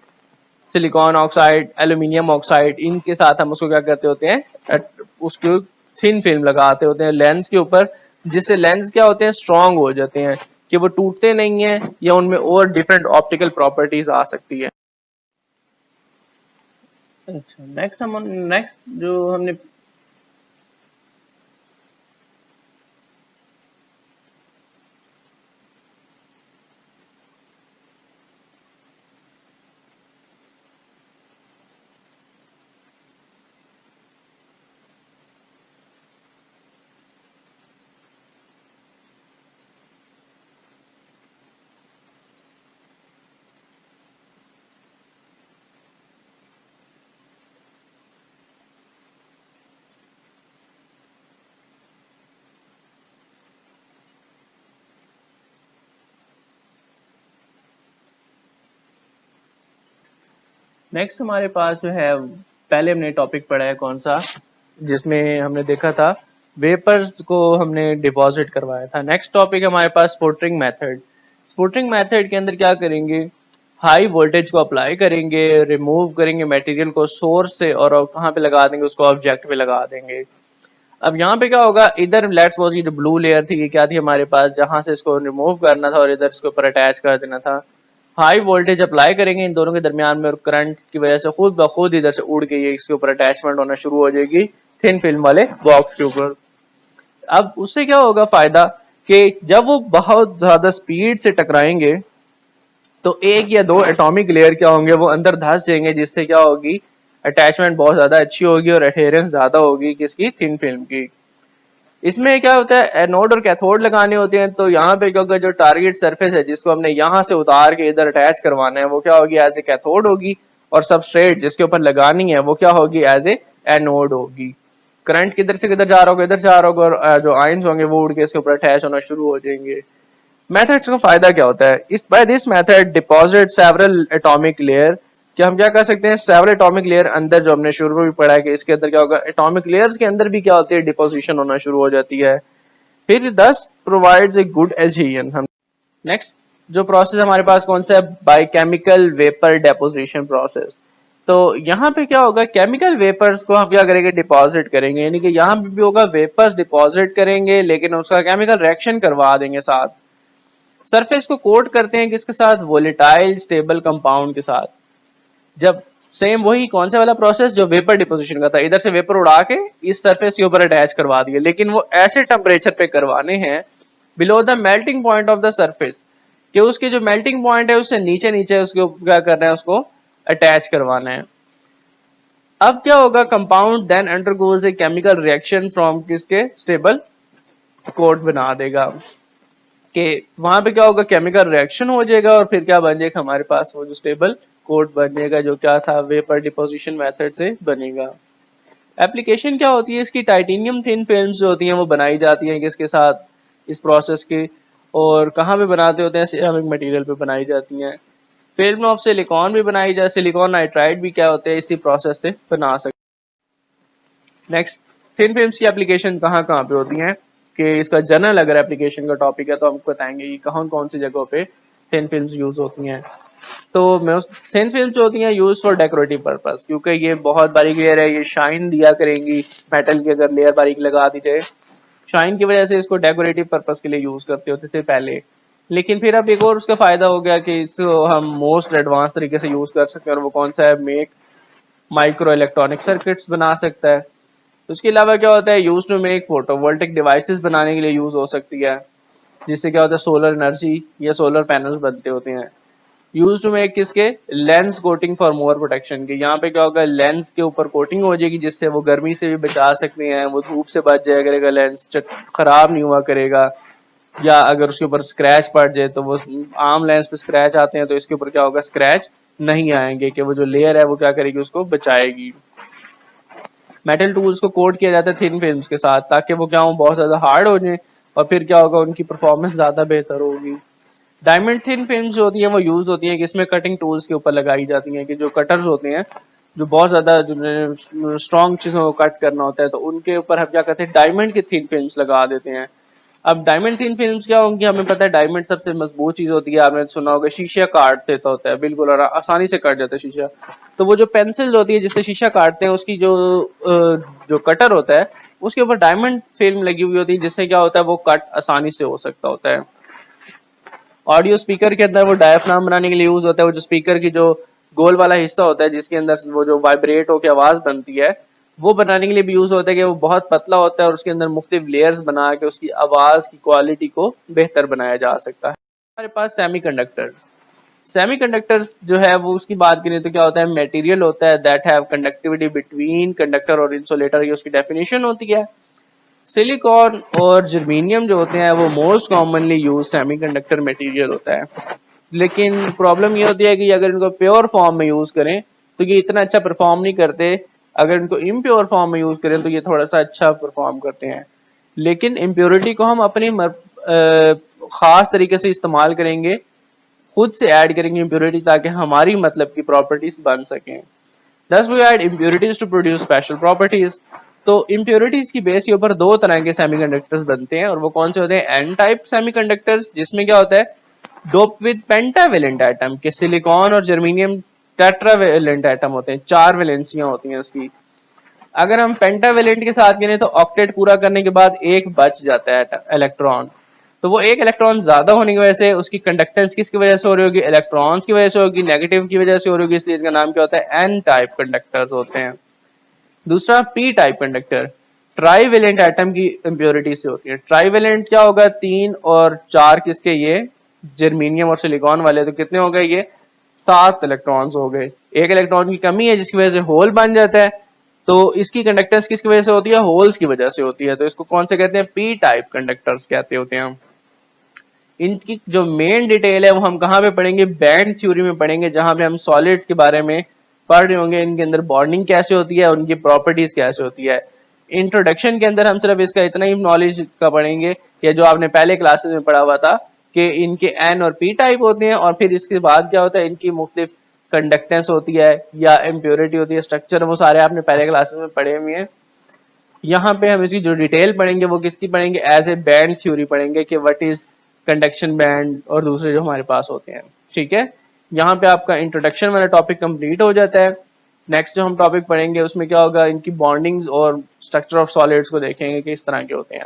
silicon oxide, aluminium oxide, इनके साथ हम उसको क्या करते होते हैं, उसको थिन फिल्म लगाते होते हैं लेंस के ऊपर, जिससे लेंस क्या होते हैं, स्ट्रांग हो जाते हैं, कि वो टूटते नहीं है या उनमें और डिफरेंट ऑप्टिकल प्रॉपर्टीज आ सकती है। अच्छा, नेक्स्ट जो हमने नेक्स्ट हमारे पास जो है, पहले हमने टॉपिक पढ़ा है कौन सा, जिसमें हमने देखा था वेपर्स को हमने डिपॉजिट करवाया था। नेक्स्ट टॉपिक हमारे पास स्पुटरिंग मेथड। स्पुटरिंग मेथड के अंदर क्या करेंगे, हाई वोल्टेज को अप्लाई करेंगे, रिमूव करेंगे मटेरियल को सोर्स से, और कहाँ पे लगा देंगे, उसको ऑब्जेक्ट पे लगा देंगे। अब यहाँ पे क्या होगा, इधर लेट्स सपोज ये जो ब्लू लेयर थी ये क्या थी हमारे पास, जहां से इसको रिमूव करना था और इधर इसके ऊपर अटैच कर देना था। हाई वोल्टेज अप्लाई करेंगे इन दोनों के दरमियान में, और करंट की वजह से खुद ब खुद इधर से उड़ के ये इसके ऊपर अटैचमेंट होना शुरू हो जाएगी थिन फिल्म वाले बॉक्स के ऊपर। अब उससे क्या होगा फायदा, कि जब वो बहुत ज्यादा स्पीड से टकराएंगे तो एक या दो एटॉमिक लेयर क्या होंगे, वो अंदर धंस जाएंगे, जिससे क्या होगी, अटैचमेंट बहुत ज्यादा अच्छी होगी और अडेरेंस ज्यादा होगी किसकी, थिन फिल्म की। इसमें क्या होता है, एनोड और कैथोड लगाने होते हैं, तो यहाँ पे क्या होगा, जो टारगेट सरफेस है जिसको हमने यहाँ से उतार के इधर अटैच करवाना है, वो क्या होगी, एज ए कैथोड होगी, और सबस्ट्रेट जिसके ऊपर लगानी है वो क्या होगी, एज ए एनोड होगी। करंट किधर से किधर जा रहा होगा, इधर से आ रहा होगा, और जो आयंस होंगे वो उड़ के इसके ऊपर अटैच होना शुरू हो जाएंगे। मेथड्स का फायदा क्या होता है, इस by this method deposit several atomic layer, कि हम क्या कर सकते हैं, सेवरल एटॉमिक लेयर अंदर, जो हमने शुरू में भी पढ़ा है कि इसके अंदर क्या होगा, एटॉमिक लेयर्स के अंदर भी क्या होती है, डिपोजिशन होना शुरू हो जाती है। फिर दस प्रोवाइड्स ए गुड एडहेजन। हम नेक्स्ट जो प्रोसेस हमारे पास कौन सा है, बायोकेमिकल वेपर डेपोजिशन प्रोसेस। तो यहाँ पे क्या होगा, केमिकल वेपर्स को हम क्या करेंगे, डिपॉजिट करेंगे, यानी कि यहाँ पे भी होगा वेपर्स डिपॉजिट करेंगे लेकिन उसका केमिकल रिएक्शन करवा देंगे साथ। सरफेस को कोट करते हैं किसके साथ, वोलेटाइल स्टेबल कंपाउंड के साथ। जब सेम वही कौन सा वाला प्रोसेस जो वेपर डिपोजिशन का था, इधर से वेपर उड़ा के इस सरफेस के ऊपर अटैच करवा दिए, लेकिन वो ऐसे टेम्परेचर पे करवाने हैं below the melting point of the surface, कि उसके जो मेल्टिंग पॉइंट है उससे नीचे नीचे उसको क्या करना है, उसको अटैच करवाना है। अब क्या होगा, compound then undergoes a chemical reaction from किसके, स्टेबल कोट बना देगा, कि वहां पे क्या होगा, केमिकल रिएक्शन हो जाएगा और फिर क्या बन जाएगा हमारे पास, वो जो स्टेबल कोट बन जाएगा जो क्या था, वेपर डिपोजिशन मेथड से बनेगा। एप्लीकेशन क्या होती है इसकी, टाइटेनियम थिन फिल्म्स जो होती हैं वो बनाई जाती हैं किसके साथ, इस प्रोसेस के, और कहाँ पे बनाते होते हैं, सिरेमिक मटेरियल पे बनाई जाती हैं। फिल्म ऑफ सिलिकॉन भी बनाई जाए, सिलिकॉन नाइट्राइड भी क्या होते हैं इसी प्रोसेस से बना सकते। नेक्स्ट, थिन फिल्म्स की एप्लीकेशन कहाँ कहाँ पे होती हैं, कि इसका जनरल अगर एप्लीकेशन का टॉपिक है तो हम बताएंगे कि कौन कौन सी जगहों पे थिन फिल्म्स यूज होती हैं। तो थिन फिल्म्स जो होती हैं यूज फॉर डेकोरेटिव पर्पस, क्योंकि ये बहुत बारीक लेयर है, ये शाइन दिया करेंगी, मेटल की अगर लेयर बारीक लगा दी जाए, शाइन की वजह से इसको डेकोरेटिव पर्पस के लिए यूज करते होते थे पहले। लेकिन फिर अब एक और उसका फायदा हो गया कि इसको हम मोस्ट एडवांस तरीके से यूज कर सकते हैं, और वो कौन सा है, मेक माइक्रो इलेक्ट्रॉनिक सर्किट्स बना सकता है। उसके अलावा क्या होता है, use to make photovoltaic devices बनाने के लिए यूज हो सकती है, जिससे क्या होता है, सोलर एनर्जी या सोलर पैनल्स बनते होते हैं। यूज टू मेक किसके, lens coating for more protection के, यहाँ पे क्या होगा, लेंस के ऊपर कोटिंग हो जाएगी जिससे वो गर्मी से भी बचा सकते हैं, वो धूप से बच जाया करेगा, लेंस खराब नहीं हुआ करेगा, या अगर उसके ऊपर स्क्रैच पड़ जाए तो वो आम लेंस पे स्क्रैच आते हैं तो इसके ऊपर क्या होगा, स्क्रैच नहीं आएंगे, कि वो जो लेयर है वो क्या करेगी, उसको बचाएगी। मेटल टूल्स को कोट किया जाता है थिन फिल्म्स के साथ, ताकि वो क्या हो, बहुत ज्यादा हार्ड हो जाए, और फिर क्या होगा, उनकी परफॉर्मेंस ज्यादा बेहतर होगी। डायमंड थिन फिल्म्स जो होती हैं वो यूज होती हैं कि इसमें कटिंग टूल्स के ऊपर लगाई जाती हैं, कि जो कटर्स होते हैं जो बहुत ज्यादा स्ट्रॉन्ग चीजों को कट करना होता है, तो उनके ऊपर हम क्या करते हैं, डायमंड की थिन फिल्म्स लगा देते हैं। अब डायमंड थिन फिल्म्स क्या होंगी, हमें पता है डायमंड सबसे मजबूत चीज होती है, आपने सुना होगा शीशा काट देता होता है बिल्कुल, और आसानी से कट जाता है शीशा। तो वो जो पेंसिल होती है जिससे शीशा काटते हैं, उसकी जो कटर होता है उसके ऊपर डायमंड फिल्म लगी हुई होती है, जिससे क्या होता है, वो कट आसानी से हो सकता होता है। ऑडियो स्पीकर के अंदर वो डायफ्राम बनाने के लिए यूज होता है, वो जो स्पीकर की जो गोल वाला हिस्सा होता है जिसके अंदर वो जो वाइब्रेट होकर आवाज बनती है, वो बनाने के लिए भी यूज होता है, कि वो बहुत पतला होता है और उसके अंदर मुख्तलिफ लेयर्स बना के उसकी आवाज की क्वालिटी को बेहतर बनाया जा सकता है। हमारे पास सेमीकंडक्टर्स, सेमीकंडक्टर जो है वो उसकी बात करें तो क्या होता है, मटेरियल होता है that have conductivity between conductor और इंसुलेटर, ये उसकी डेफिनेशन होती है। सिलिकॉन और जर्मेनियम जो होते हैं वो most commonly use semiconductor material होता है, लेकिन प्रॉब्लम ये होती है कि अगर इनको प्योर फॉर्म में यूज करें तो ये इतना अच्छा परफॉर्म नहीं करते, अगर इनको इम्प्योर फॉर्म में यूज करें तो ये थोड़ा सा अच्छा परफॉर्म करते हैं। लेकिन इम्प्योरिटी को हम अपनी खास तरीके से इस्तेमाल करेंगे, खुद से ऐड करेंगे इम्प्योरिटी, ताकि हमारी मतलब की प्रॉपर्टीज बन सकें। Thus we add impurities to produce special properties. तो impurities की बेस के ऊपर दो तरह के सेमीकंडक्टर्स बनते हैं, और वो कौन से होते हैं, एन टाइप सेमीकंडक्टर्स, जिसमें क्या होता है, डोप विद पेंटावेलेंट एटम, के सिलिकॉन और जर्मेनियम टेट्रावेलेंट एटम होते हैं, 4 वैलेंसियां होती हैं इसकी। अगर हम पेंटावेलेंट के साथ गिने तो ऑक्टेट पूरा करने के बाद एक बच जाता है इलेक्ट्रॉन, तो वो एक इलेक्ट्रॉन ज्यादा होने की वजह से उसकी कंडक्टेंस किसकी वजह से हो रही होगी, इलेक्ट्रॉन्स की वजह से होगी, नेगेटिव की वजह से हो रही होगी, इसलिए इसका नाम क्या होता है, एन टाइप कंडक्टर्स होते हैं। दूसरा P type conductor, trivalent atom की इंप्योरिटी से होती है। ट्राईवेलेंट क्या होगा, 3 और 4 किसके, ये जर्मेनियम और सिलिकॉन वाले, तो कितने हो गए ये, 7 इलेक्ट्रॉन्स हो गए। एक इलेक्ट्रॉन की कमी है जिसकी वजह से होल बन जाता है, तो इसकी कंडक्टेंस किसकी वजह से होती है, होल्स की वजह से होती है, तो इसको कौन से कहते हैं, पी टाइप कंडक्टर्स कहते होते हैं। इनकी जो मेन डिटेल है वो हम कहाँ पे पढ़ेंगे, बैंड थ्योरी में पढ़ेंगे, जहां पे हम सॉलिड्स के बारे में पढ़ रहे होंगे, इनके अंदर बॉन्डिंग कैसे होती है, उनकी प्रॉपर्टीज कैसे होती है। इंट्रोडक्शन के अंदर हम सिर्फ इसका इतना ही नॉलेज का पढ़ेंगे कि जो आपने पहले क्लासेस में पढ़ा हुआ था, कि इनके एन और पी टाइप होते हैं, और फिर इसके बाद क्या होता है, इनकी मुख्तलिफ कंडक्टेंस होती है या इम्प्योरिटी होती है, स्ट्रक्चर, वो सारे आपने पहले क्लासेस में पढ़े हुए हैं। यहाँ पे हम इसकी जो डिटेल पढ़ेंगे वो किसकी पढ़ेंगे, एज ए बैंड थ्योरी पढ़ेंगे, कि व्हाट इज कंडक्शन बैंड और दूसरे जो हमारे पास होते हैं। ठीक है, यहाँ पे आपका इंट्रोडक्शन वाला टॉपिक कंप्लीट हो जाता है। नेक्स्ट जो हम टॉपिक पढ़ेंगे उसमें क्या होगा, इनकी बॉन्डिंग्स और स्ट्रक्चर ऑफ सॉलिड्स को देखेंगे कि इस तरह के होते हैं।